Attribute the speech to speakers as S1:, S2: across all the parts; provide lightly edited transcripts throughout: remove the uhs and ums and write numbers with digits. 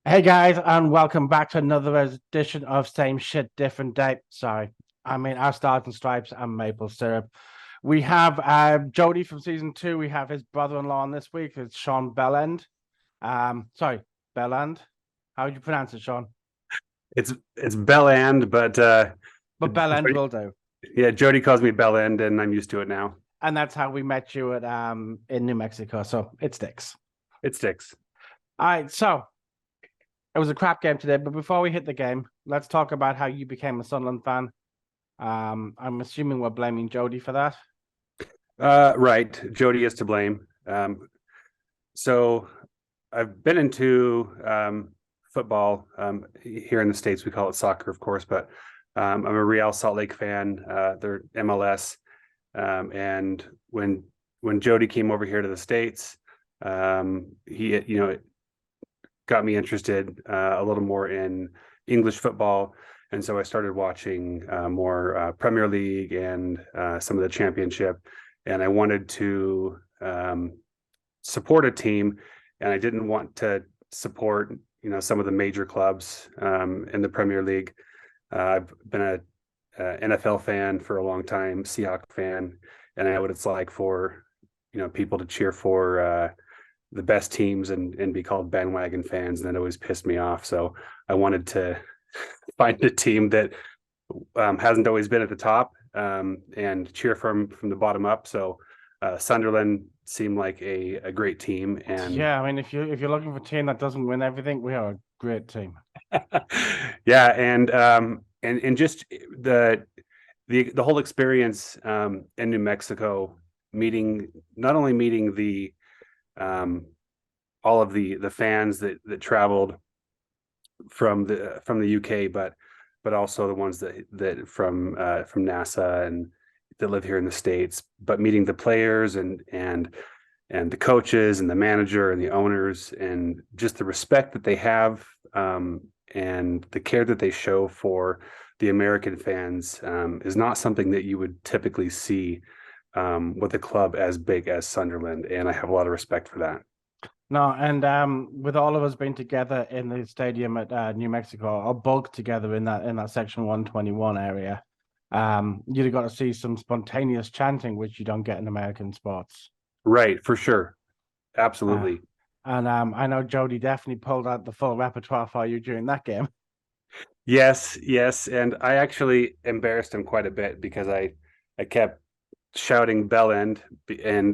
S1: Hey guys, and welcome back to another edition of Same Shit, Different Day. Sorry, I mean our Stars and Stripes and maple syrup. We have Jody from season two. We have his brother-in-law on this week. It's Shaun Belland. Sorry, Belland. How would you pronounce it, Shaun?
S2: It's Belland, but
S1: But Belland will do.
S2: yeah, Jody calls me Belland, and I'm used to it now.
S1: And that's how we met you at in New Mexico. So it sticks.
S2: It sticks.
S1: All right, so it was a crap game today, but before we hit the game, let's talk about how you became a Sunderland fan. I'm assuming we're blaming Jody for that.
S2: Right, Jody is to blame. So I've been into football here in the States. We call it soccer, of course, but I'm a Real Salt Lake fan. They're MLS, and when Jody came over here to the States, he got me interested a little more in English football. And so I started watching more Premier League and some of the Championship. And I wanted to support a team, and I didn't want to support some of the major clubs in the Premier League. I've been a NFL fan for a long time, Seahawk fan, and I know what it's like for people to cheer for the best teams and be called bandwagon fans, and that always pissed me off. So I wanted to find a team that hasn't always been at the top and cheer from the bottom up. So Sunderland seemed like a great team, and
S1: Yeah, I mean, if you're looking for a team that doesn't win everything, we are a great team.
S2: yeah, and just the whole experience in New Mexico, meeting not only meeting the all of the fans that traveled from the UK, but also the ones that from NASA and that live here in the States, but meeting the players and the coaches and the manager and the owners, and just the respect that they have, and the care that they show for the American fans, is not something that you would typically see with a club as big as Sunderland, and I have a lot of respect for that.
S1: No, and with all of us being together in the stadium at New Mexico, or bulk together in that section 121 area, you'd have got to see some spontaneous chanting, which you don't get in American sports.
S2: Right, for sure.
S1: Uh,
S2: Absolutely.
S1: and I know Jody definitely pulled out the full repertoire for you during that game.
S2: Yes, yes. And I actually embarrassed him quite a bit because I kept shouting bell end, and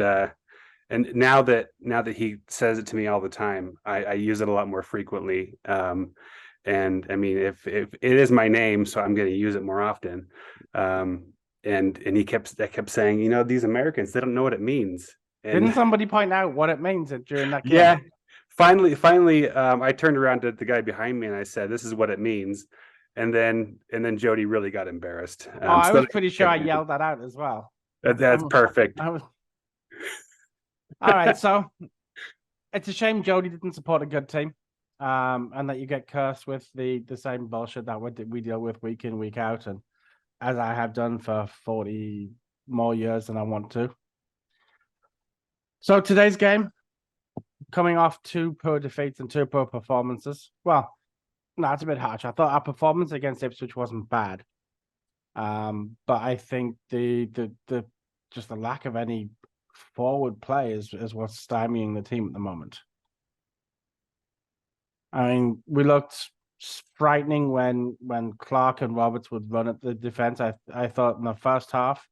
S2: now that he says it to me all the time, I use it a lot more frequently. And I mean, if it is my name, so I'm going to use it more often. And I kept saying, these Americans, they don't know what it means.
S1: Didn't
S2: And
S1: somebody point out what it means during that game?
S2: yeah, finally, I turned around to the guy behind me and I said, "This is what it means." And then Jody really got embarrassed.
S1: Oh, I
S2: So
S1: was pretty sure I yelled that out as well.
S2: that's
S1: Um,
S2: perfect.
S1: I was all right. So it's a shame Jody didn't support a good team, and that you get cursed with the same bullshit that we deal with week in week out, and as I have done for 40 more years than I want to. So today's game, coming off two poor defeats and two poor performances. Well, no, it's a bit harsh. I thought our performance against Ipswich wasn't bad. But I think the just the lack of any forward play is what's stymieing the team at the moment. I mean, we looked frightening when Clark and Roberts would run at the defense. I thought in the first half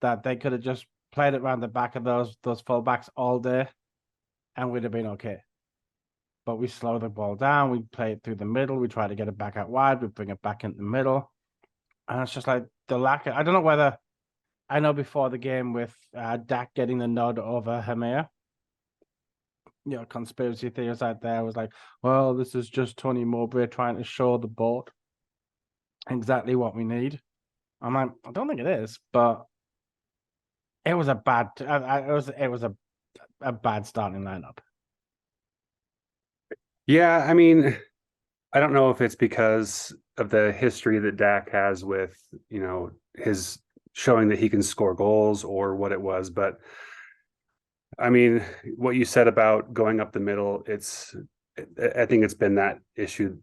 S1: that they could have just played it around the back of those fullbacks all day, and we'd have been okay. But we slow the ball down. We play it through the middle. We try to get it back out wide. We bring it back in the middle, and it's just like the lack of. I don't know whether I know before the game with Dak getting the nod over Hamir. Conspiracy theories out there was like, well, this is just Tony Mowbray trying to show the board exactly what we need. I'm like, I don't think it is, but it was a bad. It was a bad starting lineup.
S2: Yeah, I mean, I don't know if it's because of the history that Dak has with, his showing that he can score goals or what it was, but I mean, what you said about going up the middle, I think it's been that issue.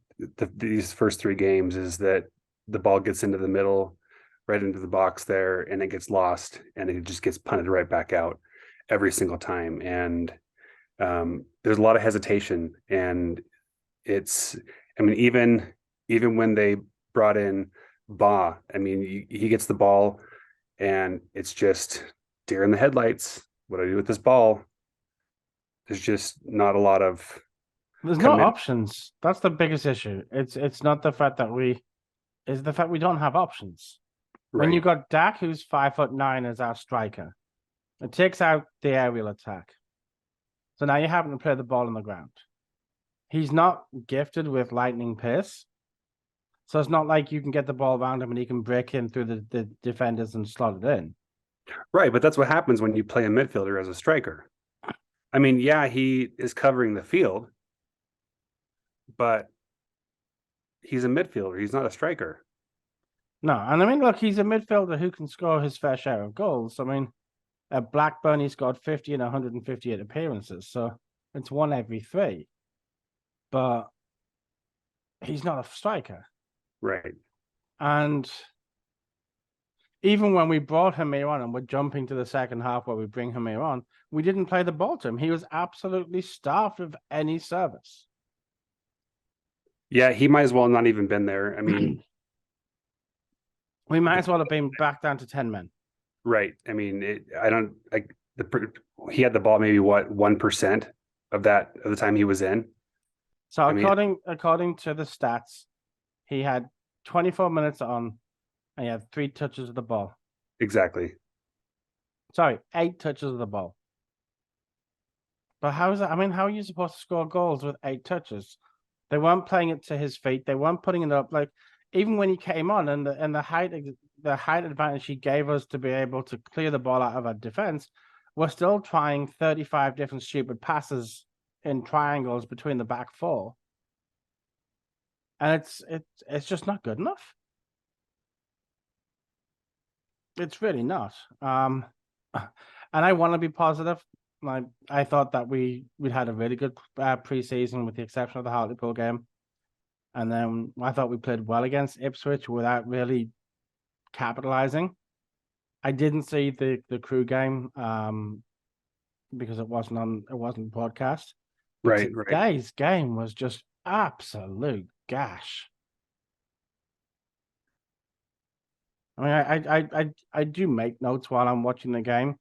S2: These first three games is that the ball gets into the middle, right into the box there, and it gets lost, and it just gets punted right back out every single time. And there's a lot of hesitation, and it's, I mean, even when they brought in Ba, I mean, he gets the ball, and it's just deer in the headlights. What do I do with this ball? There's just not a lot of
S1: There's no
S2: commitment.
S1: options. That's the biggest issue. It's not the fact that it's the fact we don't have options. When you
S2: Right.
S1: got Dak, who's 5'9" as our striker, it takes out the aerial attack. So now you're having to play the ball on the ground. He's not gifted with lightning pace. So it's not like you can get the ball around him and he can break in through the defenders and slot it in.
S2: Right, but that's what happens when you play a midfielder as a striker. I mean, yeah, he is covering the field, but he's a midfielder. He's not a striker.
S1: No, and I mean, look, he's a midfielder who can score his fair share of goals. I mean, at Blackburn, he scored 50 and 158 appearances, so it's one every three. But he's not a striker.
S2: Right.
S1: And even when we brought Hamir on and we're jumping to the second half where we bring Hamir on, we didn't play the ball to him. He was absolutely starved of any service.
S2: Yeah, he might as well not even been there. I mean,
S1: We might as well have been back down to 10 men.
S2: right. I mean, I don't like he had the ball maybe what 1% of the time he was in.
S1: So
S2: I mean,
S1: according to the stats, he had 24 minutes on and he had 3 touches of the ball.
S2: exactly.
S1: Sorry, 8 touches of the ball. But how is that? I mean, how are you supposed to score goals with 8 touches? They weren't playing it to his feet. They weren't putting it up. Like even when he came on and the height advantage he gave us to be able to clear the ball out of our defense, we're still trying 35 different stupid passes in triangles between the back four. And it's just not good enough. It's really not. And I want to be positive. Like I thought that we'd had a really good preseason, with the exception of the Hartlepool game, and then I thought we played well against Ipswich without really capitalizing. I didn't see the Crew game because it wasn't broadcast. But
S2: Right, right.
S1: today's game was just absolute gash. I mean, I do make notes while I'm watching the game,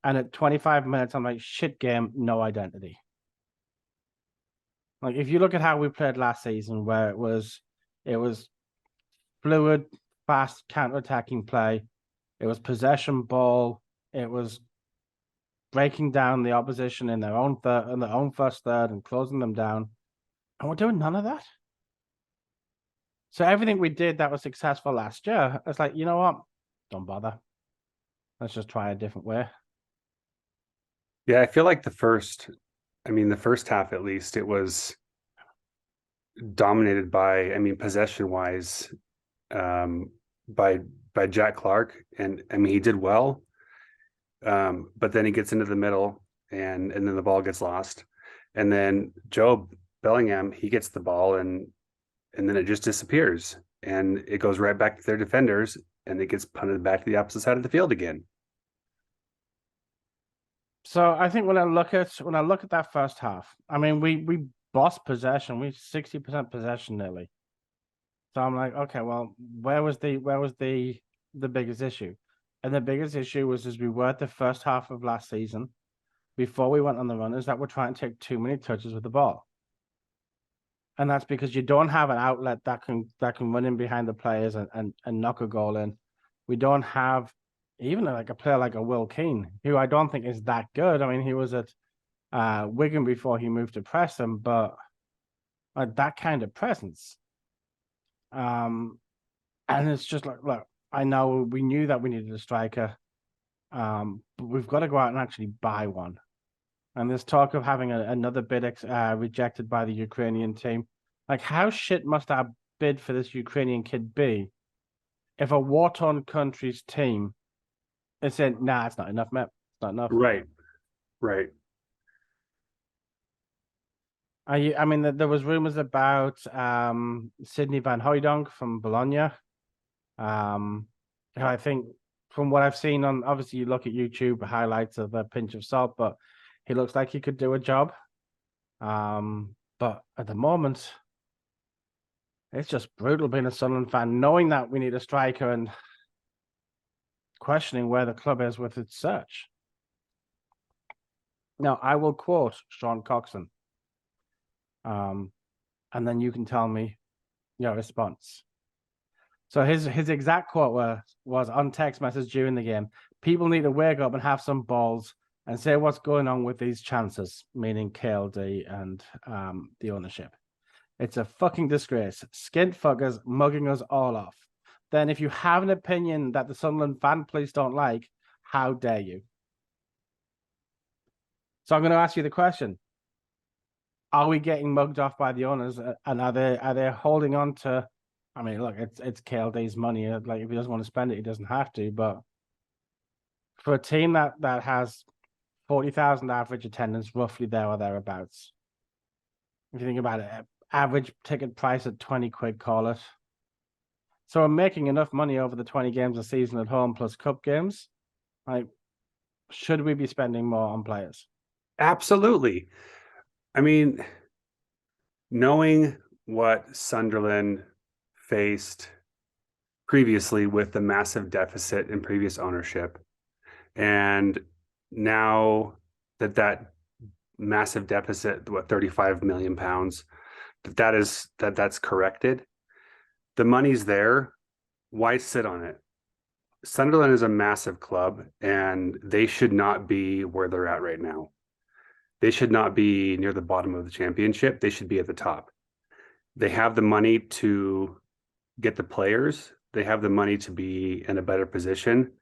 S1: and at 25 minutes, I'm like, shit game, no identity. Like if you look at how we played last season, where it was fluid, fast counter-attacking play, it was possession ball, it was breaking down the opposition in their own first third and closing them down, and we're doing none of that. So everything we did that was successful last year, it's like, you know what? Don't bother. Let's just try a different way.
S2: Yeah, I feel like the first half at least, it was dominated by, I mean, possession wise, by Jack Clark, and I mean he did well, but then he gets into the middle, and then the ball gets lost, and then Joe Bellingham, he gets the ball, and then it just disappears, and it goes right back to their defenders, and it gets punted back to the opposite side of the field again.
S1: So I think when I look at that first half, I mean we bossed possession, we 60% possession nearly. So I'm like, okay, well, where was the biggest issue? And the biggest issue was as we were at the first half of last season, before we went on the run, is that we're trying to take too many touches with the ball. And that's because you don't have an outlet that can run in behind the players and knock a goal in. We don't have even like a player like a Will Keane, who I don't think is that good. I mean, he was at Wigan before he moved to Preston, but that kind of presence. And it's just like, look, I know we knew that we needed a striker, but we've got to go out and actually buy one. And there's talk of having another bid rejected by the Ukrainian team. Like, how shit must our bid for this Ukrainian kid be if a war-torn country's team is saying, nah, it's not enough, mate. It's not enough.
S2: Right, right.
S1: I mean, there was rumors about Sydney Van Hooijdonk from Bologna. Who I think from what I've seen on, obviously you look at YouTube highlights of a pinch of salt, but he looks like he could do a job. But at the moment, it's just brutal being a Sunderland fan, knowing that we need a striker and questioning where the club is with its search. Now, I will quote Shaun Coxon, and then you can tell me your response. So his exact quote was on text message during the game: "People need to wake up and have some balls and say what's going on with these chances," meaning KLD and the ownership. "It's a fucking disgrace. Skint fuckers mugging us all off. Then if you have an opinion that the Sunderland fan police don't like, how dare you?" So I'm going to ask you the question: are we getting mugged off by the owners, and are they holding on to? I mean, look, it's KLD's money. Like, if he doesn't want to spend it, he doesn't have to. But for a team that has 40,000 average attendance, roughly there or thereabouts, if you think about it, average ticket price at 20 quid, call it. So we're making enough money over the 20 games a season at home plus cup games. Like, should we be spending more on players?
S2: Absolutely. I mean, knowing what Sunderland faced previously with the massive deficit in previous ownership, and now that massive deficit, what, 35 million pounds, that's corrected, the money's there. Why sit on it? Sunderland is a massive club, and they should not be where they're at right now. They should not be near the bottom of the championship. They should be at the top. They have the money to get the players. They have the money to be in a better position.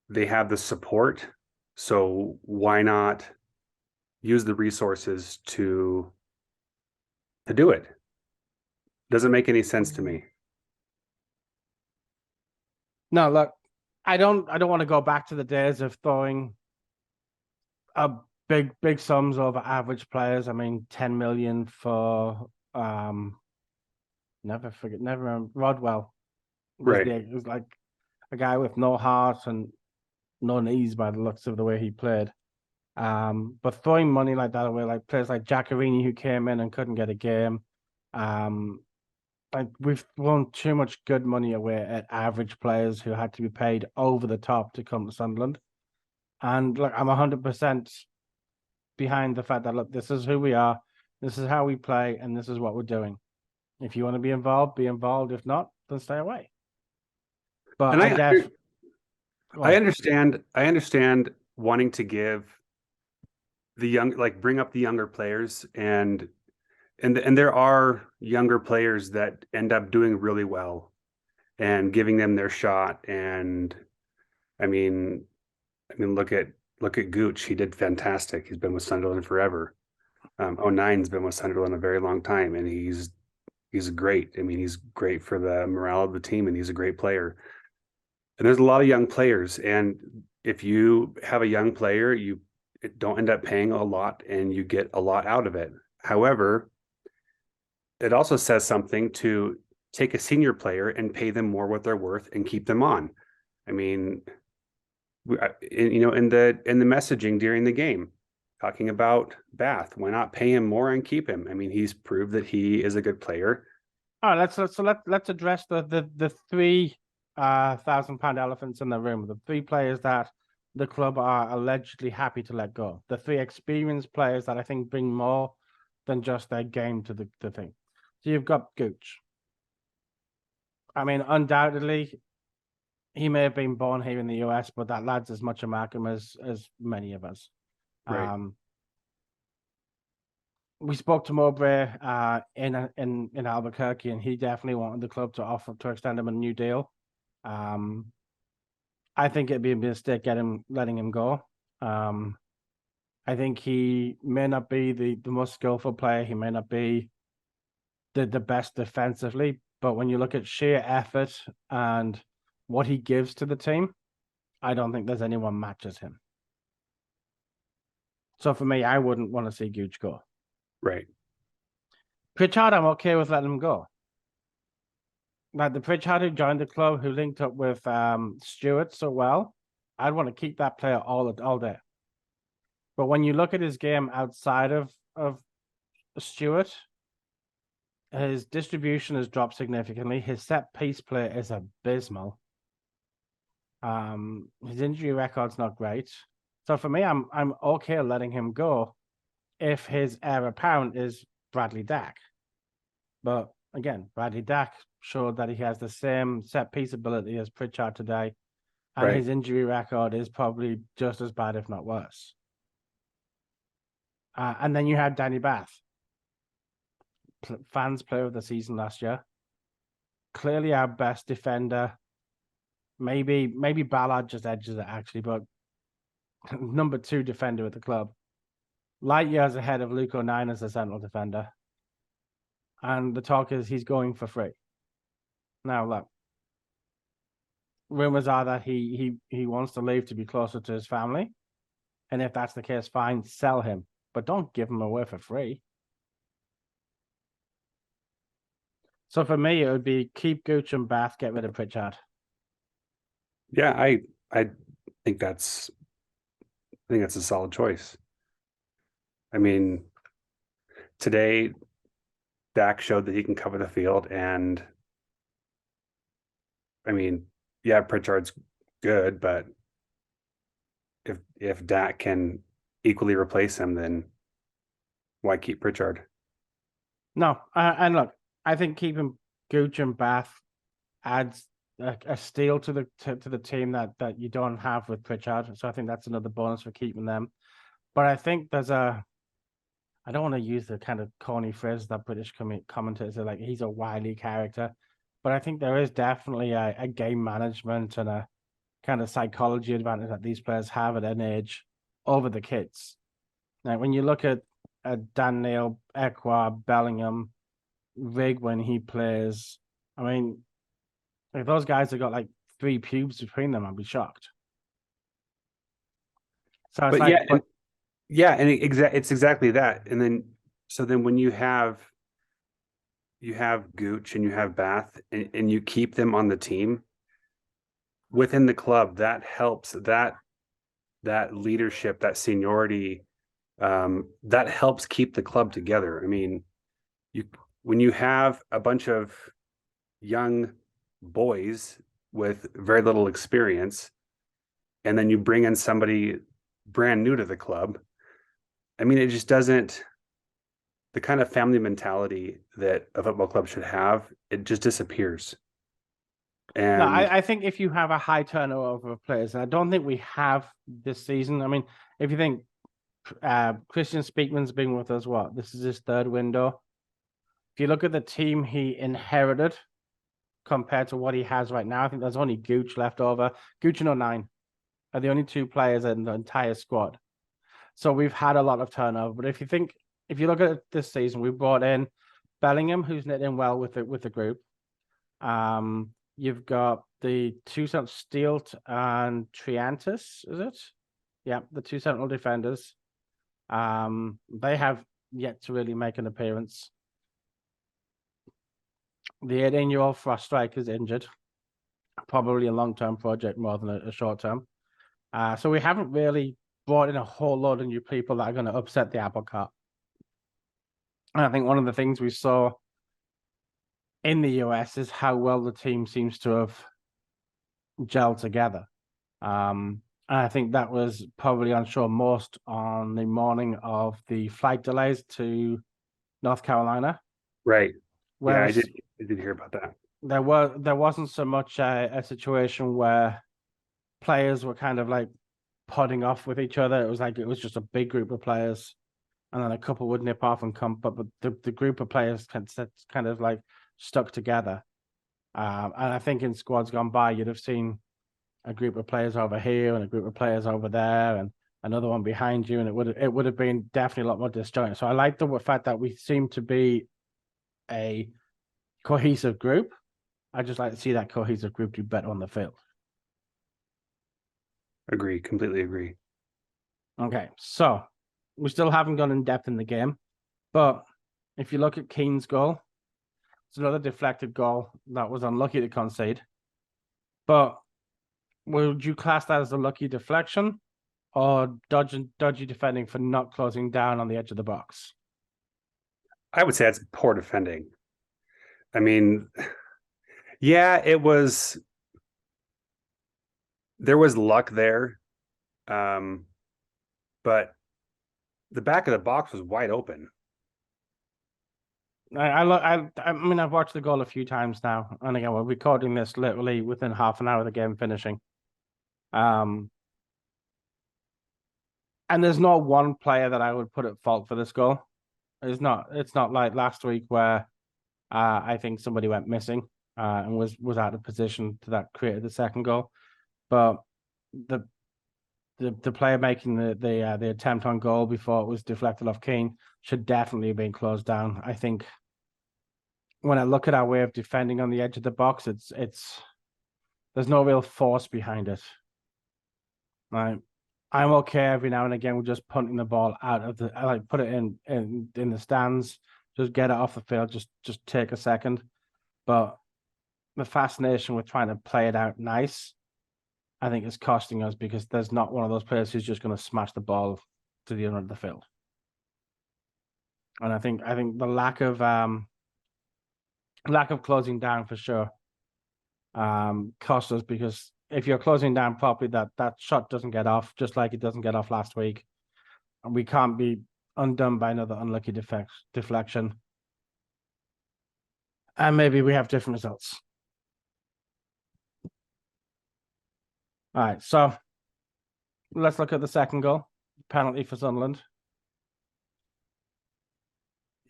S2: They have the support. So why not use the resources to do it? Doesn't make any sense to me.
S1: No, look, I don't want to go back to the days of throwing a big sums over average players. I mean, 10 million for never Rodwell
S2: Right.
S1: it was like a guy with no heart and no knees by the looks of the way he played. But throwing money like that away, like players like Giaccherini who came in and couldn't get a game. Like, we've thrown too much good money away at average players who had to be paid over the top to come to Sunderland. And look, I'm 100% behind the fact that, look, this is who we are, this is how we play, and this is what we're doing. If you want to be involved, be involved. If not, then stay away. But
S2: And I understand wanting to give the young, like, bring up the younger players, and there are younger players that end up doing really well and giving them their shot. And I mean, look at Gooch. He did fantastic. He's been with Sunderland forever. 09's been with Sunderland a very long time, and he's great. I mean, he's great for the morale of the team, and he's a great player. And there's a lot of young players, and if you have a young player, you don't end up paying a lot, and you get a lot out of it. However, it also says something to take a senior player and pay them more what they're worth and keep them on. I mean, in the messaging during the game, talking about Bath, why not pay him more and keep him? I mean, he's proved that he is a good player.
S1: All right, let's address the three £1,000 elephants in the room. The three players that the club are allegedly happy to let go. The three experienced players that I think bring more than just their game to the thing. So you've got Gooch. I mean, undoubtedly, he may have been born here in the US, but that lad's as much a Markham as many of us.
S2: Right.
S1: We spoke to Mowbray in Albuquerque, and he definitely wanted the club to offer to extend him a new deal. I think it'd be a mistake letting him go. I think he may not be the most skillful player. He may not be the best defensively, but when you look at sheer effort and what he gives to the team, I don't think there's anyone matches him. So for me, I wouldn't want to see Gooch go.
S2: Right.
S1: Pritchard, I'm okay with letting him go. Like the Pritchard who joined the club, who linked up with Stewart so well, I'd want to keep that player all day. But when you look at his game outside of Stewart, his distribution has dropped significantly. His set piece play is abysmal. His injury record's not great. So for me, I'm okay letting him go if his heir apparent is Bradley Dack. But again, Bradley Dack showed that he has the same set piece ability as Pritchard today, and
S2: Right.
S1: his injury record is probably just as bad, if not worse. And then you had Danny Bath, fans player of the season last year. Clearly our best defender. Maybe Ballard just edges it actually, but number 2 defender at the club. Light years ahead of Luke O'Nien as the central defender. And the talk is he's going for free. Now look, rumors are that he wants to leave to be closer to his family. And if that's the case, fine, sell him. But don't give him away for free. So for me, it would be keep Gooch and Bath, get rid of Pritchard.
S2: Yeah, I think that's a solid choice. I mean, today Dak showed that he can cover the field, and I mean, yeah, Pritchard's good, but if Dak can equally replace him, then why keep Pritchard?
S1: No, and look, I think keeping Gooch and Bath adds a steal to the team that you don't have with Pritchard. So I think that's another bonus for keeping them. But I think I don't want to use the kind of corny phrase that British commentators are like, he's a wily character. But I think there is definitely a game management and a kind of psychology advantage that these players have at an age over the kids. Now, when you look at Dan Neil, Ekwa, Bellingham, Rig when he plays, I mean, if those guys have got like 3 pubes between them, I'd be shocked. So it's
S2: But
S1: like,
S2: it's exactly that. And then when you have Gooch and you have Bath, and you keep them on the team within the club, that helps that leadership, that seniority, that helps keep the club together. I mean, when you have a bunch of young boys with very little experience, and then you bring in somebody brand new to the club, I mean, it just doesn't, the kind of family mentality that a football club should have, it just disappears.
S1: no,
S2: And
S1: I think if you have a high turnover of players, and I don't think we have this season. I mean, if you think Christian Speakman's been with us, this is his 3rd window. If you look at the team he inherited compared to what he has right now, I think there's only Gooch left over. Gooch and O'Nien are the only 2 players in the entire squad. So we've had a lot of turnover. But if you look at this season, we brought in Bellingham, who's knit in well with the group. You've got the 2 Steelt and Triantis, is it? Yeah, the 2 central defenders. They have yet to really make an appearance. The 18-year-old Frost Strike is injured. Probably a long-term project more than a short-term. So we haven't really brought in a whole load of new people that are going to upset the apple cart. And I think one of the things we saw in the US is how well the team seems to have gelled together. And I think that was probably on show most on the morning of the flight delays to North Carolina.
S2: right. Yeah,
S1: Whereas
S2: I did hear about that.
S1: there wasn't so much a situation where players were kind of like podding off with each other. It was just a big group of players, and then a couple would nip off and come. But the group of players kind of like stuck together. And I think in squads gone by, you'd have seen a group of players over here and a group of players over there, and another one behind you, and it would have been definitely a lot more disjointed. So I like the fact that we seem to be a cohesive group. I just like to see that cohesive group do better on the field.
S2: Agree, completely agree.
S1: Okay, so we still haven't gone in depth in the game, But if you look at Keane's goal, it's another deflected goal that was unlucky to concede. But would you class that as a lucky deflection or dodgy defending for not closing down on the edge of the box?
S2: I would say it's poor defending. I mean, yeah, there was luck there. But the back of the box was wide open.
S1: I mean, I've watched the goal a few times now, and again, we're recording this literally within half an hour of the game finishing. And there's not one player that I would put at fault for this goal. It's not like last week where I think somebody went missing and was out of position that created the second goal. But the player making the attempt on goal before it was deflected off Keane should definitely have been closed down. I think when I look at our way of defending on the edge of the box, it's there's no real force behind it. Right. I'm okay every now and again with just punting the ball out of the like put it in the stands, just get it off the field, just take a second. But the fascination with trying to play it out nice, I think is costing us because there's not one of those players who's just going to smash the ball to the end of the field. And I think the lack of closing down for sure cost us, because if you're closing down properly, that shot doesn't get off, just like it doesn't get off last week. And we can't be undone by another unlucky deflection. And maybe we have different results. All right, so let's look at the second goal, penalty for Sunderland.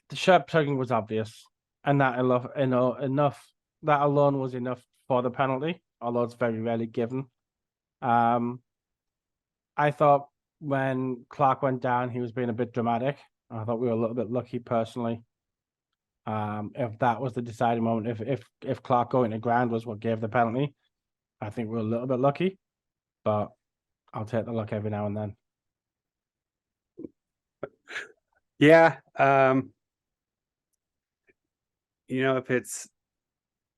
S1: The shirt tugging was obvious, and that enough that alone was enough for the penalty, although it's very rarely given. I thought when Clark went down, he was being a bit dramatic. I thought we were a little bit lucky personally. If that was the deciding moment, if Clark going to ground was what gave the penalty, I think we're a little bit lucky. But I'll take the luck every now and then.
S2: Yeah. If it's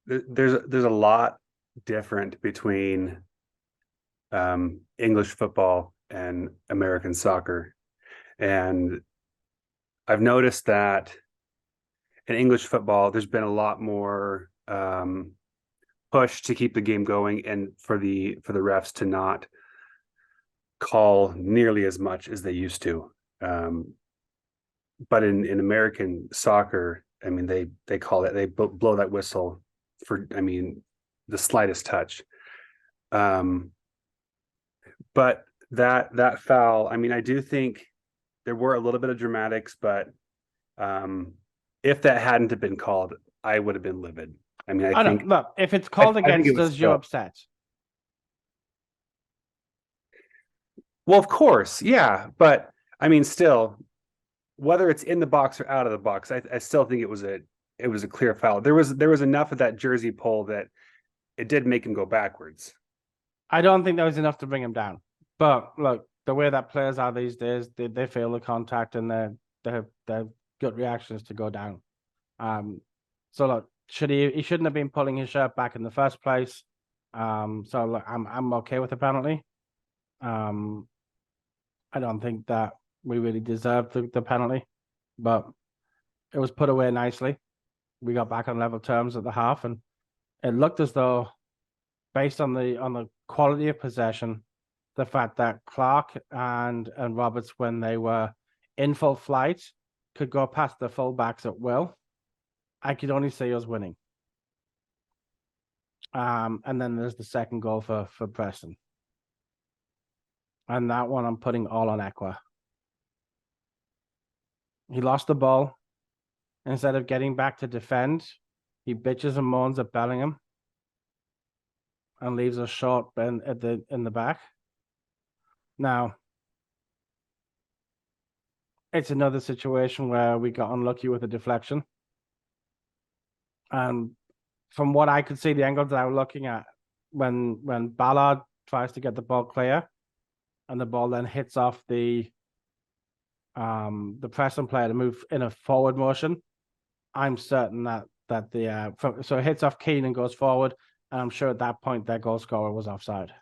S2: there's a lot different between English football and American soccer. And I've noticed that in English football, there's been a lot more push to keep the game going and for the refs to not call nearly as much as they used to. But in American soccer, I mean, they call it, they blow that whistle for, I mean, the slightest touch. But that foul, I mean, I do think there were a little bit of dramatics, but if that hadn't have been called, I would have been livid. I mean, I think
S1: look, if it's called against us, you're upset.
S2: Well, of course, yeah, but I mean, still, whether it's in the box or out of the box, I still think it was a clear foul. There was enough of that jersey pull that it did make him go backwards.
S1: I don't think there was enough to bring him down. But look, the way that players are these days, they feel the contact and their gut reactions to go down. So look, he shouldn't have been pulling his shirt back in the first place. So look, I'm okay with the penalty. I don't think that we really deserved the penalty, but it was put away nicely. We got back on level terms at the half, and it looked as though, based on the quality of possession, the fact that Clark and Roberts, when they were in full flight, could go past the fullbacks at will, I could only see us winning. And then there's the second goal for Preston. And that one I'm putting all on Ekwa. He lost the ball. Instead of getting back to defend, he bitches and moans at Bellingham and leaves us short in the back. Now, it's another situation where we got unlucky with a deflection. And from what I could see, the angles that I was looking at, when Ballard tries to get the ball clear and the ball then hits off the the Preston player to move in a forward motion, I'm certain that the so it hits off Keane and goes forward, and I'm sure at that point their goal scorer was offside.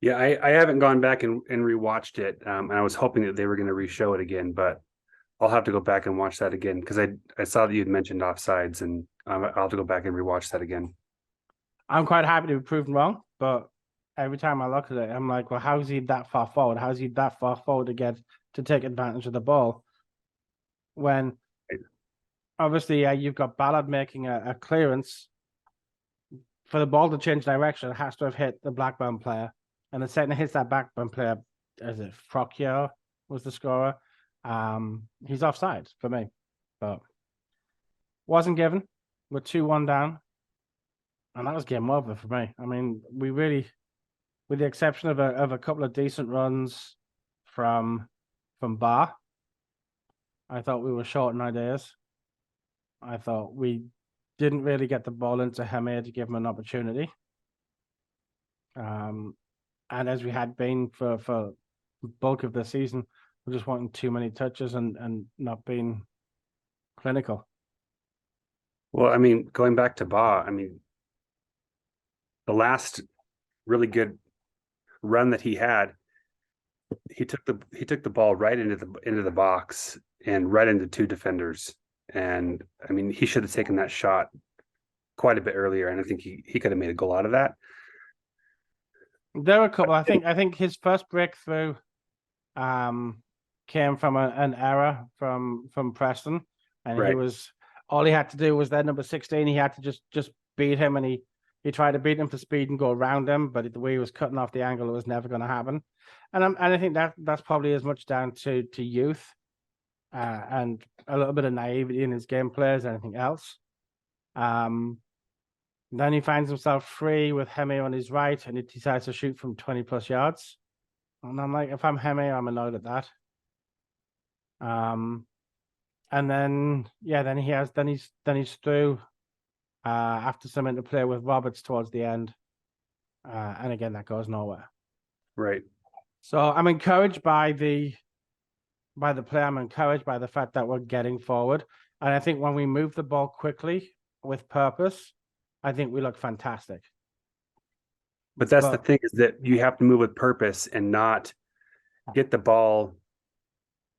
S2: Yeah, I haven't gone back and rewatched it, and I was hoping that they were going to re-show it again, but I'll have to go back and watch that again because I saw that you'd mentioned offsides, and I'll have to go back and rewatch that again.
S1: I'm quite happy to be proven wrong, but every time I look at it, I'm like, well, how is he that far forward? How is he that far forward to take advantage of the ball? When obviously you've got Ballard making a clearance for the ball to change direction, it has to have hit the Blackburn player. And the second it hits that Blackburn player, is it Frocchio was the scorer? He's offside for me, but wasn't given. We're 2-1 down. And that was game over for me. I mean, we really, with the exception of a couple of decent runs from Bar, I thought we were short on ideas. I thought we didn't really get the ball into Hemir to give him an opportunity. And as we had been for bulk of the season, we're just wanting too many touches and not being clinical.
S2: Well, I mean, going back to Ba, I mean, the last really good run that he had, he took the ball right into the box and right into two defenders. And I mean, he should have taken that shot quite a bit earlier, and I think he could have made a goal out of that.
S1: There were a couple. I think his first breakthrough came from an error from Preston, and
S2: Right.
S1: he was all he had to do was their number 16. He had to just beat him, and he tried to beat him for speed and go around him, but the way he was cutting off the angle, it was never going to happen. And I think that's probably as much down to youth and a little bit of naivety in his gameplay as anything else. Then he finds himself free with Hemi on his right, and he decides to shoot from 20 plus yards. And I'm like, if I'm Hemi, I'm annoyed at that. And then he's through after some interplay with Roberts towards the end. And again, that goes nowhere.
S2: Right.
S1: So I'm encouraged by the play. I'm encouraged by the fact that we're getting forward. And I think when we move the ball quickly with purpose, I think we look fantastic.
S2: But that's the thing, is that you have to move with purpose and not get the ball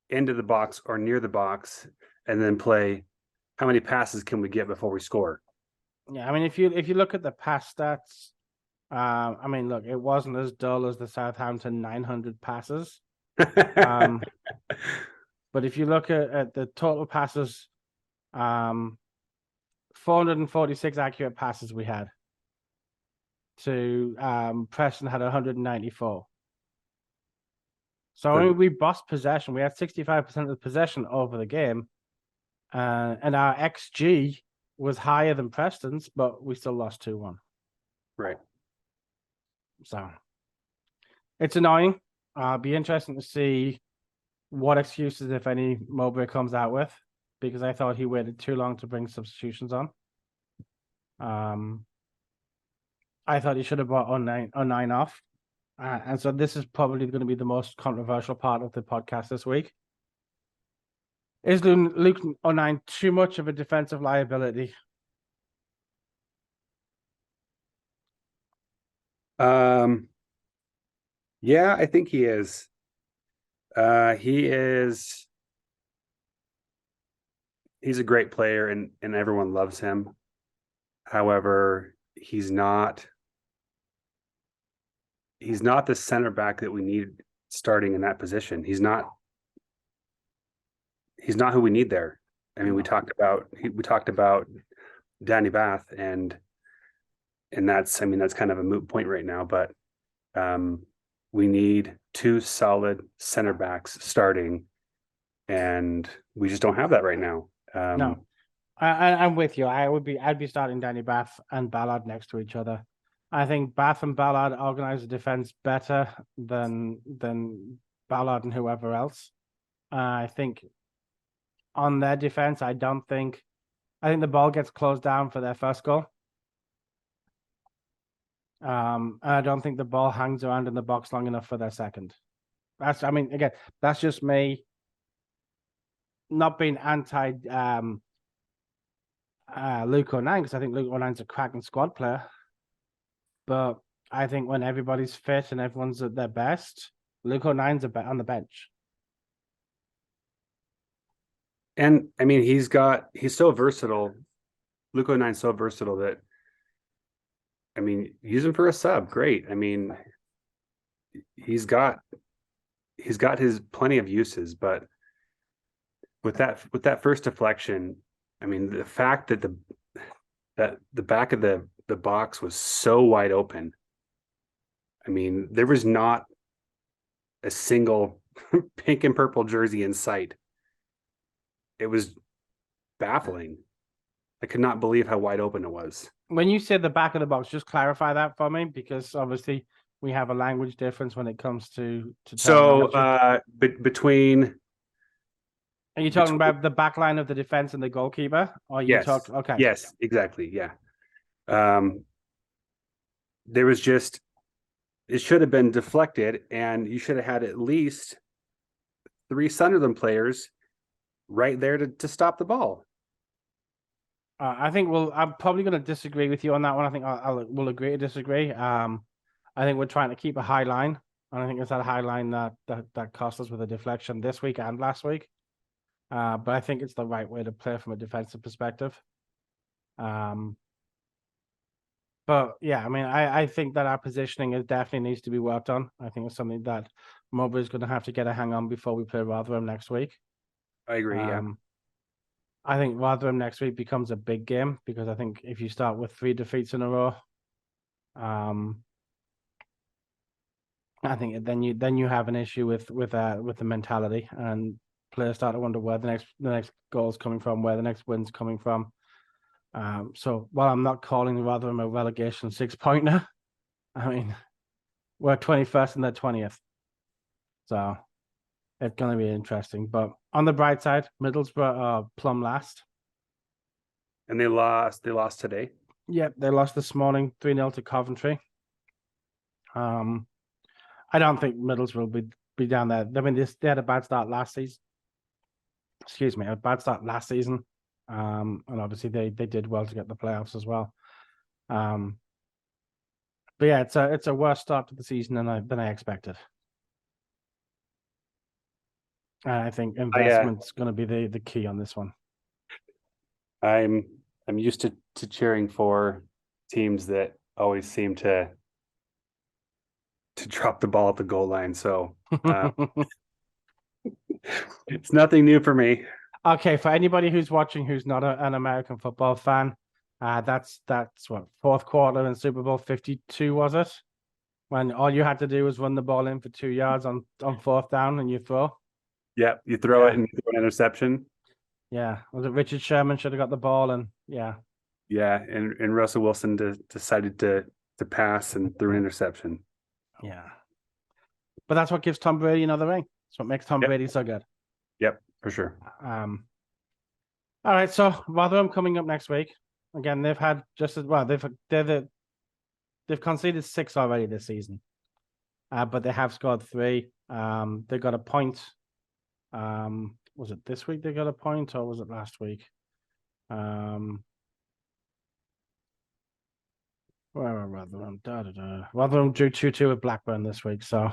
S2: into the box or near the box and then play how many passes can we get before we score.
S1: Yeah, I mean, if you look at the pass stats, I mean, look, it wasn't as dull as the Southampton 900 passes. But if you look at the total passes, 446 accurate passes we had to Preston had 194. So we bossed possession. We had 65% of the possession over the game, and our XG was higher than Preston's, but we still lost 2-1.
S2: Right.
S1: So it's annoying. Be interesting to see what excuses, if any, Mowbray comes out with, because I thought he waited too long to bring substitutions on. I thought he should have brought 09 off. And so this is probably going to be the most controversial part of the podcast this week. Is Luke 09 too much of a defensive liability?
S2: Yeah, I think he is. He's a great player and everyone loves him. However, he's not the center back that we need starting in that position. He's not who we need there. I mean, we talked about Danny Bath and that's kind of a moot point right now, but we need two solid center backs starting, and we just don't have that right now.
S1: No, I'm with you. I'd be starting Danny Bath and Ballard next to each other. I think Bath and Ballard organize the defense better than Ballard and whoever else. I think on their defense, I think the ball gets closed down for their first goal. I don't think the ball hangs around in the box long enough for their second. I mean, again, that's just me not being anti Luke O'Nien, because I think Luke O'Nien's a cracking squad player. But I think when everybody's fit and everyone's at their best, Luke O'Nien's on the bench.
S2: And I mean, he's so versatile. Luke O'Nien's so versatile that, I mean, use him for a sub. Great. I mean, he's got his plenty of uses, but with that first deflection, I mean, the fact that the back of the box was so wide open. I mean, there was not a single pink and purple jersey in sight. It was baffling. I could not believe how wide open it was.
S1: When you said the back of the box, just clarify that for me, because obviously we have a language difference when it comes to
S2: so between.
S1: Are you talking about the back line of the defense and the goalkeeper? Or you
S2: Yes.
S1: okay.
S2: Yes, exactly. Yeah. There was just, it should have been deflected, and you should have had at least 3 Sunderland players right there to stop the ball.
S1: I think I'm probably going to disagree with you on that one. I think we'll agree to disagree. I think we're trying to keep a high line, and I think it's that high line that cost us with a deflection this week and last week. But I think it's the right way to play from a defensive perspective. But yeah, I mean, I think that our positioning definitely needs to be worked on. I think it's something that Mowbray is going to have to get a hang on before we play Rotherham next week.
S2: I agree. Yeah.
S1: I think Rotherham next week becomes a big game, because I think if you start with 3 defeats in a row, I think then you have an issue with the mentality, and players start to wonder where the next goal's coming from, where the next win's coming from. So while I'm not calling Rotherham a relegation 6-pointer, I mean, we're 21st and they're 20th. So it's going to be interesting. But on the bright side, Middlesbrough are plumb last.
S2: And they lost today.
S1: Yep, they lost this morning 3-0 to Coventry. I don't think Middlesbrough will be down there. I mean, they had a bad start last season. Excuse me, a bad start last season. And obviously they did well to get the playoffs as well. But yeah, it's a worse start to the season than I expected. And I think investment's going to be the key on this one.
S2: I'm used to cheering for teams that always seem to drop the ball at the goal line. So it's nothing new for me.
S1: Okay, for anybody who's watching who's not an American football fan, that's what, fourth quarter in Super Bowl 52, was it? When all you had to do was run the ball in for 2 yards on 4th down and you throw.
S2: Yeah, you throw it and you throw an interception.
S1: Yeah, was it Richard Sherman should have got the ball, and yeah.
S2: Yeah, and Russell Wilson decided to pass and threw an interception.
S1: Yeah, but that's what gives Tom Brady another ring. That's what makes Tom Brady so good.
S2: Yep, for sure.
S1: All right, so Rotherham coming up next week. Again, they've had just as well. They've conceded 6 already this season, but they have scored 3. They got a point. Was it this week they got a point, or was it last week? Where are Rotherham? Rotherham drew 2-2 with Blackburn this week. So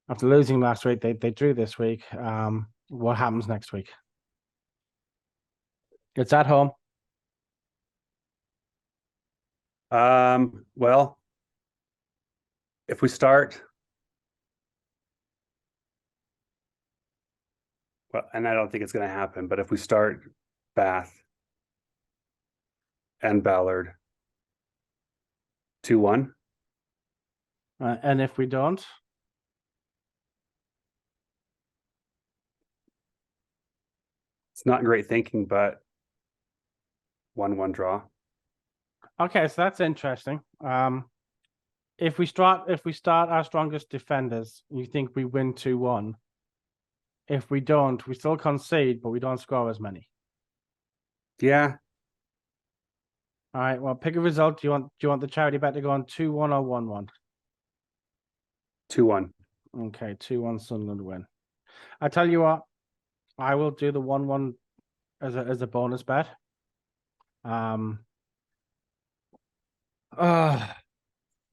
S1: after losing last week, they drew this week. What happens next week? It's at home.
S2: Well, if we start, well, and I don't think it's going to happen, but if we start Bath and Ballard 2-1,
S1: and if we don't,
S2: it's not great thinking, but 1-1 draw.
S1: Okay, so that's interesting. If we start our strongest defenders, you think we win 2-1? If we don't, we still concede, but we don't score as many.
S2: Yeah.
S1: All right. Well, pick a result. Do you want the charity bet to go on 2-1 or 1-1?
S2: 2-1.
S1: Okay, 2-1 Sunderland win. I tell you what, I will do the 1-1 as a bonus bet. I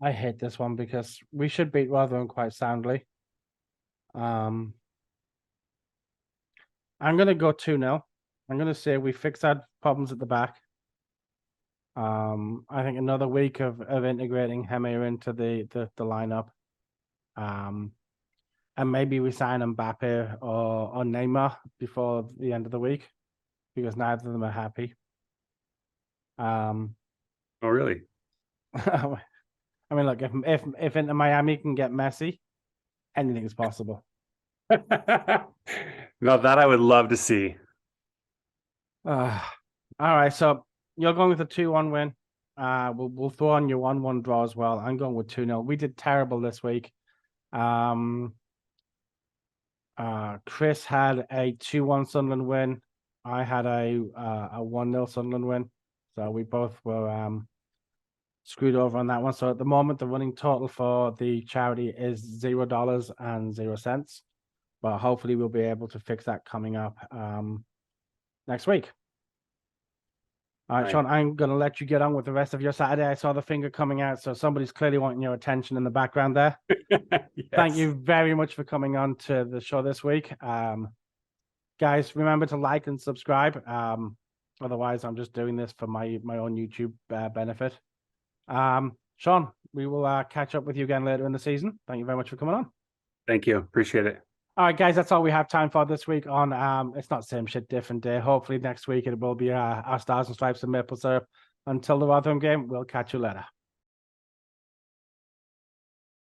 S1: hate this one because we should beat Rotherham quite soundly. I'm gonna go 2-0. I'm gonna say we fix our problems at the back. I think another week of integrating Hemir into the lineup. And maybe we sign Mbappe or Neymar before the end of the week because neither of them are happy.
S2: Oh, really?
S1: I mean, look, if Inter Miami can get Messi, anything is possible.
S2: Now that I would love to see.
S1: All right, so you're going with a 2-1 win. We'll throw on your 1-1 draw as well. I'm going with 2-0. We did terrible this week. Chris had a 2-1 Sunderland win. I had a 1-0 Sunderland win. So we both were screwed over on that one. So at the moment, the running total for the charity is $0.00. But hopefully we'll be able to fix that coming up next week. All right, Shaun, I'm going to let you get on with the rest of your Saturday. I saw the finger coming out, so somebody's clearly wanting your attention in the background there.
S2: Yes.
S1: Thank you very much for coming on to the show this week. Guys, remember to like and subscribe. Otherwise, I'm just doing this for my own YouTube benefit. Shaun, we will catch up with you again later in the season. Thank you very much for coming on.
S2: Thank you. Appreciate it.
S1: All right, guys, that's all we have time for this week on it's not same shit, different day. Hopefully next week it will be our Stars and Stripes and Maple Syrup. Until the Rotherham game, we'll catch you later.